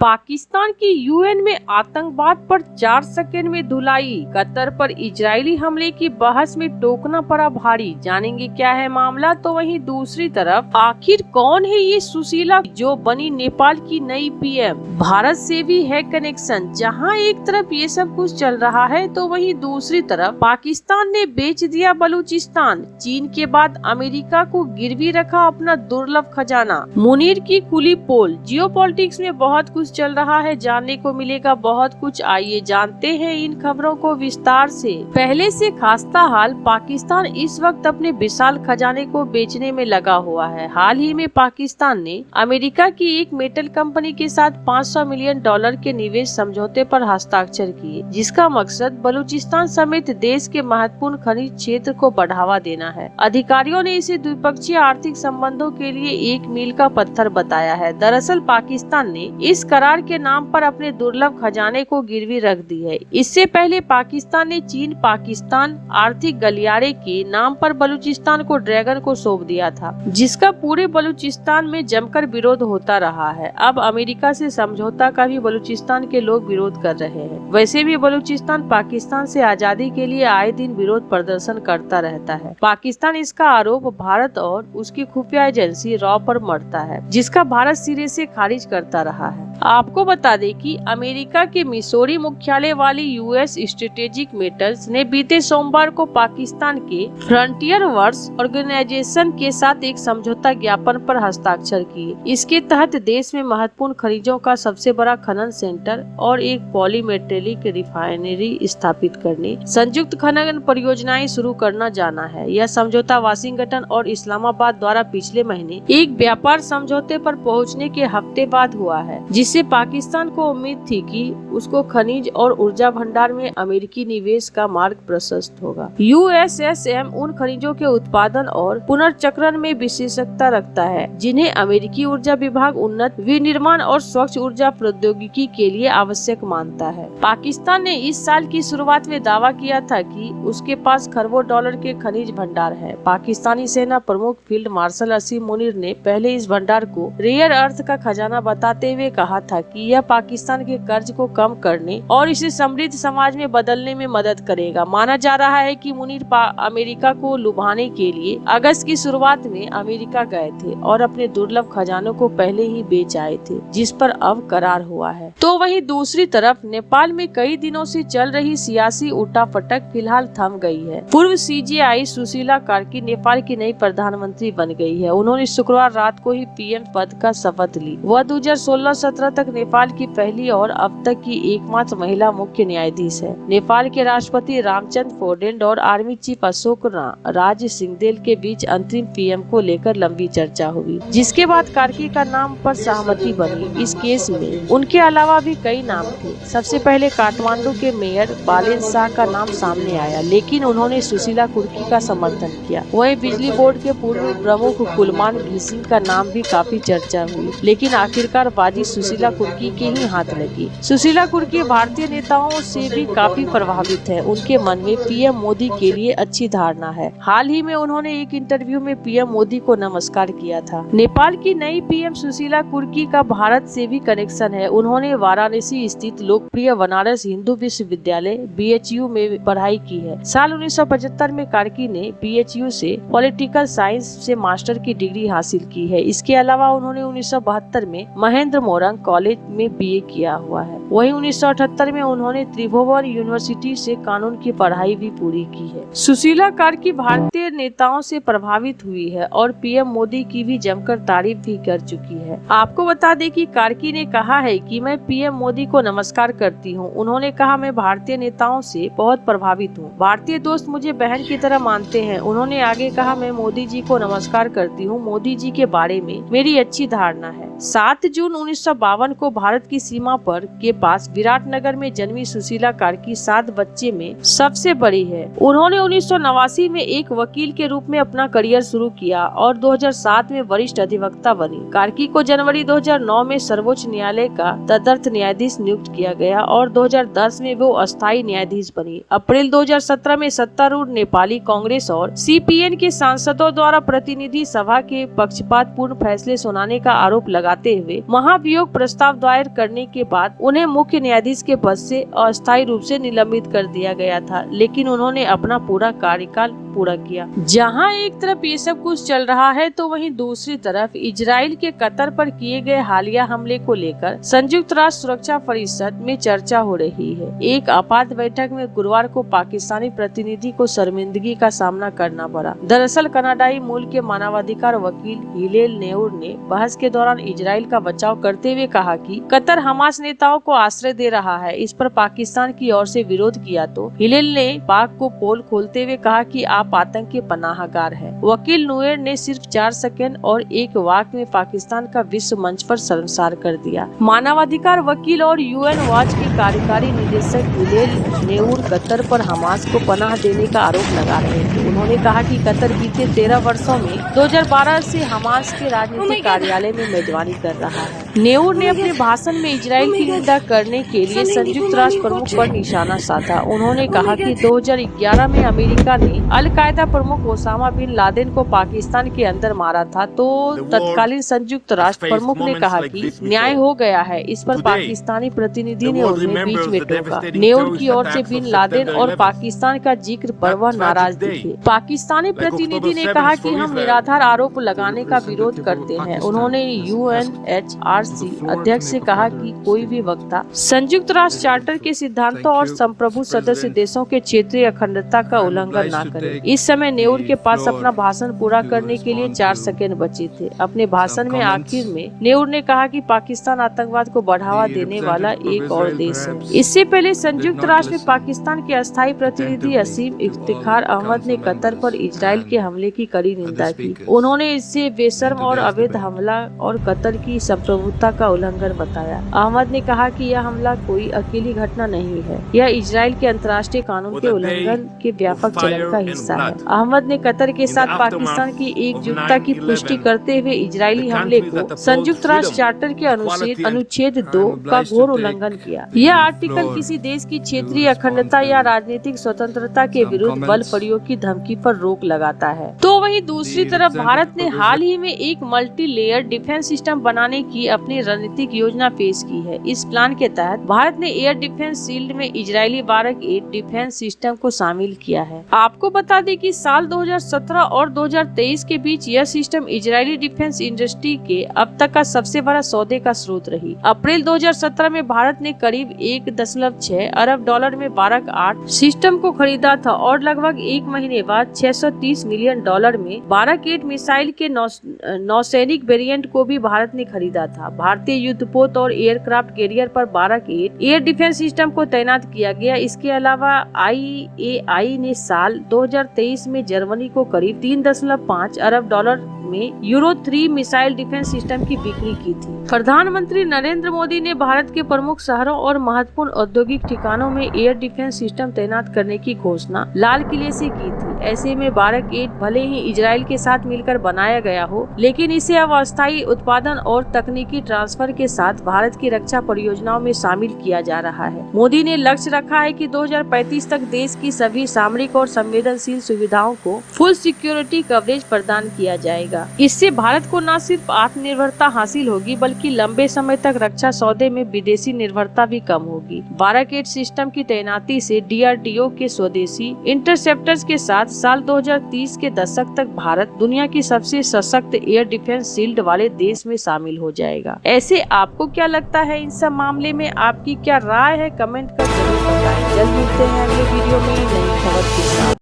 पाकिस्तान की यूएन में आतंकवाद पर 4 सेकंड में धुलाई। कतर पर इजरायली हमले की बहस में टोकना पड़ा भारी। जानेंगे क्या है मामला। तो वहीं दूसरी तरफ आखिर कौन है ये सुशीला जो बनी नेपाल की नई पीएम। भारत से भी है कनेक्शन। जहां एक तरफ ये सब कुछ चल रहा है तो वहीं दूसरी तरफ पाकिस्तान ने बेच दिया बलूचिस्तान। चीन के बाद अमेरिका को गिरवी रखा अपना दुर्लभ खजाना। मुनीर की खुली पोल। जियोपॉलिटिक्स में बहुत कुछ चल रहा है, जानने को मिलेगा बहुत कुछ। आइए जानते हैं इन खबरों को विस्तार से। पहले से खास्ता हाल, पाकिस्तान इस वक्त अपने विशाल खजाने को बेचने में लगा हुआ है। हाल ही में पाकिस्तान ने अमेरिका की एक मेटल कंपनी के साथ $500 मिलियन के निवेश समझौते पर हस्ताक्षर किए, जिसका मकसद बलूचिस्तान समेत देश के महत्वपूर्ण खनिज क्षेत्र को बढ़ावा देना है। अधिकारियों ने इसे द्विपक्षीय आर्थिक संबंधों के लिए एक मील का पत्थर बताया है। दरअसल पाकिस्तान ने इस करार के नाम पर अपने दुर्लभ खजाने को गिरवी रख दी है। इससे पहले पाकिस्तान ने चीन पाकिस्तान आर्थिक गलियारे के नाम पर बलूचिस्तान को ड्रैगन को सौंप दिया था, जिसका पूरे बलूचिस्तान में जमकर विरोध होता रहा है। अब अमेरिका से समझौता का भी बलूचिस्तान के लोग विरोध कर रहे हैं। वैसे भी बलूचिस्तान पाकिस्तान से आजादी के लिए आए दिन विरोध प्रदर्शन करता रहता है। पाकिस्तान इसका आरोप भारत और उसकी खुफिया एजेंसी रॉ पर मढ़ता है, जिसका भारत सिरे से खारिज करता रहा है। आपको बता दें कि अमेरिका के मिसौरी मुख्यालय वाली यूएस स्ट्रेटेजिक मेटल्स ने बीते सोमवार को पाकिस्तान के फ्रंटियर वर्क्स ऑर्गेनाइजेशन के साथ एक समझौता ज्ञापन पर हस्ताक्षर किए। इसके तहत देश में महत्वपूर्ण खनिजों का सबसे बड़ा खनन सेंटर और एक पॉलीमेटेलिक रिफाइनरी स्थापित करने, संयुक्त खनन परियोजनाएं शुरू करना जाना है। यह समझौता वाशिंगटन और इस्लामाबाद द्वारा पिछले महीने एक व्यापार समझौते पर पहुंचने के हफ्ते बाद हुआ है, जिससे पाकिस्तान को उम्मीद थी कि उसको खनिज और ऊर्जा भंडार में अमेरिकी निवेश का मार्ग प्रशस्त होगा। यूएसएसएम उन खनिजों के उत्पादन और पुनर्चक्रण में विशेषज्ञता रखता है, जिन्हें अमेरिकी ऊर्जा विभाग उन्नत विनिर्माण और स्वच्छ ऊर्जा प्रौद्योगिकी के लिए आवश्यक मानता है। पाकिस्तान ने इस साल की शुरुआत में दावा किया था कि उसके पास खरबों डॉलर के खनिज भंडार है। पाकिस्तानी सेना प्रमुख फील्ड मार्शल असीम मुनीर ने पहले इस भंडार को रेयर अर्थ का खजाना बताते हुए कहा था कि यह पाकिस्तान के कर्ज को कम करने और इसे समृद्ध समाज में बदलने में मदद करेगा। माना जा रहा है कि मुनीर अमेरिका को लुभाने के लिए अगस्त की शुरुआत में अमेरिका गए थे और अपने दुर्लभ खजानों को पहले ही बेच आए थे, जिस पर अब करार हुआ है। तो वहीं दूसरी तरफ नेपाल में कई दिनों से चल रही सियासी उठापटक फिलहाल थम गई है। पूर्व सीजेआई सुशीला कार्की नेपाल की नई प्रधानमंत्री बन गई है। उन्होंने शुक्रवार रात को ही पीएम पद का शपथ ली। वह 2016-17 तक नेपाल की पहली और अब तक की एकमात्र महिला मुख्य न्यायाधीश है। नेपाल के राष्ट्रपति रामचंद्र पौडेल और आर्मी चीफ अशोक राज सिंहदेल के बीच अंतरिम पीएम को लेकर लंबी चर्चा हुई, जिसके बाद कार्की का नाम पर सहमति बनी। इस केस में उनके अलावा भी कई नाम थे। सबसे पहले काठमांडू के मेयर बालेन शाह का नाम सामने आया, लेकिन उन्होंने सुशीला कुर्की का समर्थन किया। वहीं बिजली बोर्ड के पूर्व प्रमुख कुलमान घिसिंग का नाम भी काफी चर्चा हुई, लेकिन आखिरकार बाजी सुशीला कुर्की के ही हाथ लगी। सुशीला कुर्की भारतीय नेताओं से भी काफी प्रभावित है। उनके मन में पीएम मोदी के लिए अच्छी धारणा है। हाल ही में उन्होंने एक इंटरव्यू में पीएम मोदी को नमस्कार किया था। नेपाल की नई पीएम सुशीला कुर्की का भारत से भी कनेक्शन है। उन्होंने वाराणसी स्थित लोकप्रिय बनारस हिंदू विश्वविद्यालय BHU में पढ़ाई की है। साल 1975 में कार्की ने BHU से पॉलिटिकल साइंस से मास्टर की डिग्री हासिल की है। इसके अलावा उन्होंने 1972 में महेंद्र मोरंग कॉलेज में BA किया हुआ है। वहीं 1978 में उन्होंने त्रिभुवन यूनिवर्सिटी से कानून की पढ़ाई भी पूरी की है। सुशीला कार्की भारतीय नेताओं से प्रभावित हुई है और पीएम मोदी की भी जमकर तारीफ भी कर चुकी है। आपको बता दें कि कार्की ने कहा है कि मैं पीएम मोदी को नमस्कार करती हूं। उन्होंने कहा, मैं भारतीय नेताओं से बहुत प्रभावित हूं। भारतीय दोस्त मुझे बहन की तरह मानते हैं। उन्होंने आगे कहा, मैं मोदी जी को नमस्कार करती हूँ। मोदी जी के बारे में मेरी अच्छी धारणा है। 7 जून 1952 को भारत की सीमा पर के पास विराटनगर में जन्मी सुशीला कार्की 7 बच्चे में सबसे बड़ी है। उन्होंने 1989 में एक वकील के रूप में अपना करियर शुरू किया और 2007 में वरिष्ठ अधिवक्ता बनी। कार्की को जनवरी 2009 में सर्वोच्च न्यायालय का तदर्थ न्यायाधीश नियुक्त किया गया और 2010 में वो अस्थायी न्यायाधीश बनी। अप्रैल 2017 में सत्तारूढ़ नेपाली कांग्रेस और सीपीएन के सांसदों द्वारा प्रतिनिधि सभा के पक्षपातपूर्ण फैसले सुनाने का आरोप लगाते हुए महाभियोग प्रस्ताव दायर करने के बाद उन्हें मुख्य न्यायाधीश के पद से अस्थायी रूप से निलंबित कर दिया गया था, लेकिन उन्होंने अपना पूरा कार्यकाल पूरा किया। जहां एक तरफ ये सब कुछ चल रहा है तो वहीं दूसरी तरफ इजराइल के कतर पर किए गए हालिया हमले को लेकर संयुक्त राष्ट्र सुरक्षा परिषद में चर्चा हो रही है। एक आपात बैठक में गुरुवार को पाकिस्तानी प्रतिनिधि को शर्मिंदगी का सामना करना पड़ा। दरअसल कनाडाई मूल के मानवाधिकार वकील हिलेल नेउर ने बहस के दौरान इजराइल का बचाव करते हुए कहा कि कतर हमास नेताओं को आश्रय दे रहा है। इस पर पाकिस्तान की ओर से विरोध किया तो हिलेल ने पाक को पोल खोलते हुए कहा कि आप आतंक के पनाहगार है। वकील नुएर ने सिर्फ 4 सेकंड और एक वाक्य में पाकिस्तान का विश्व मंच पर शर्मसार कर दिया। मानवाधिकार वकील और यूएन वॉच के कार्यकारी निदेशक हिलेल नेउर कतर पर हमास को पनाह देने का आरोप लगा रहे थे। उन्होंने कहा कि कतर बीते 13 वर्षों में 2012 से हमास के राजनीतिक कार्यालय में मेजबानी कर रहा है। नेउर ने अपने भाषण में इजराइल की निंदा करने के लिए संयुक्त राष्ट्र प्रमुख पर निशाना साधा। उन्होंने कहा कि 2011 में अमेरिका ने अल-कायदा प्रमुख ओसामा बिन लादेन को पाकिस्तान के अंदर मारा था, तो तत्कालीन संयुक्त राष्ट्र प्रमुख ने कहा कि न्याय हो गया है। इस पर पाकिस्तानी प्रतिनिधि ने उन्हें बीच में टोका। नेउर की ओर से बिन लादेन और पाकिस्तान का जिक्र पर वह नाराज दिखे। पाकिस्तानी प्रतिनिधि ने कहा कि हम निराधार आरोप लगाने का विरोध करते हैं। उन्होंने यूएनएचआरसी अध्यक्ष से कहा कि कोई भी वक्ता संयुक्त राष्ट्र चार्टर के सिद्धांतों और संप्रभु सदस्य देशों के क्षेत्रीय अखंडता का उल्लंघन न करे। इस समय नेउर के पास अपना भाषण पूरा करने के लिए 4 सेकंड बचे थे। अपने भाषण में आखिर में नेउर ने कहा कि पाकिस्तान आतंकवाद को बढ़ावा देने वाला एक और देश है। इससे पहले संयुक्त राष्ट्र में पाकिस्तान के अस्थायी प्रतिनिधि असीम इफ्तिखार अहमद ने कतर पर इजराइल के हमले की कड़ी निंदा की। उन्होंने इसे बेशर्म और अवैध हमला और कतर की संप्रभुता का उल्लंघन बताया। अहमद ने कहा कि यह हमला कोई अकेली घटना नहीं है, यह इजराइल के अंतर्राष्ट्रीय कानून के उल्लंघन के व्यापक चलन का हिस्सा है। अहमद ने कतर के साथ पाकिस्तान की एकजुटता की पुष्टि करते हुए इजरायली हमले को संयुक्त राष्ट्र चार्टर के अनुच्छेद 2 का घोर उल्लंघन किया। यह आर्टिकल किसी देश की क्षेत्रीय अखंडता या राजनीतिक स्वतंत्रता के विरुद्ध बल प्रयोग की धमकी पर रोक लगाता है। तो वहीं दूसरी तरफ भारत ने हाल ही में एक मल्टी लेयर डिफेंस सिस्टम बनाने की अपनी रणनीतिक योजना पेश की है। इस प्लान के तहत भारत ने एयर डिफेंस शील्ड में इजरायली बारक 8 डिफेंस सिस्टम को शामिल किया है। आपको बता दें कि साल 2017 और 2023 के बीच यह सिस्टम इजरायली डिफेंस इंडस्ट्री के अब तक का सबसे बड़ा सौदे का स्रोत रही। अप्रैल 2017 में भारत ने करीब 1.6 अरब डॉलर में बारक 8 सिस्टम को खरीदा था और लगभग 1 महीने बाद 630 मिलियन डॉलर में बारक 8 मिसाइल के नौसैनिक वेरिएंट को भी भारत ने खरीदा था। भारतीय युद्धपोत और एयरक्राफ्ट कैरियर पर बारक 8 एयर डिफेंस सिस्टम को तैनात किया गया। इसके अलावा IAI ने साल 2023 में जर्मनी को करीब 3.5 अरब डॉलर में यूरो 3 मिसाइल डिफेंस सिस्टम की बिक्री की थी। प्रधानमंत्री नरेंद्र मोदी ने भारत के प्रमुख शहरों और महत्वपूर्ण औद्योगिक ठिकानों में एयर डिफेंस सिस्टम तैनात करने की घोषणा लाल किले से की थी। ऐसे में बारक 8 भले ही इजराइल के साथ मिलकर बनाया गया हो, लेकिन इसे अब अस्थायी उत्पादन और तकनीकी ट्रांसफर के साथ भारत की रक्षा परियोजनाओं में शामिल किया जा रहा है। मोदी ने लक्ष्य रखा है कि 2035 तक देश की सभी सामरिक और संवेदनशील सुविधाओं को फुल सिक्योरिटी कवरेज प्रदान किया जाएगा। इससे भारत को न सिर्फ आत्मनिर्भरता हासिल होगी, बल्कि लंबे समय तक रक्षा सौदे में विदेशी निर्भरता भी कम होगी। बारक 8 सिस्टम की तैनाती से DRDO के स्वदेशी इंटरसेप्टर्स के साथ साल 2030 के दशक तक भारत दुनिया की सबसे सशक्त एयर डिफेंस शील्ड वाले देश में शामिल हो जाएगा। ऐसे आपको क्या लगता है इन सब मामले में? आपकी क्या राय है? कमेंट कर जरूर बताएं। जल्द मिलते हैं अगले वीडियो में।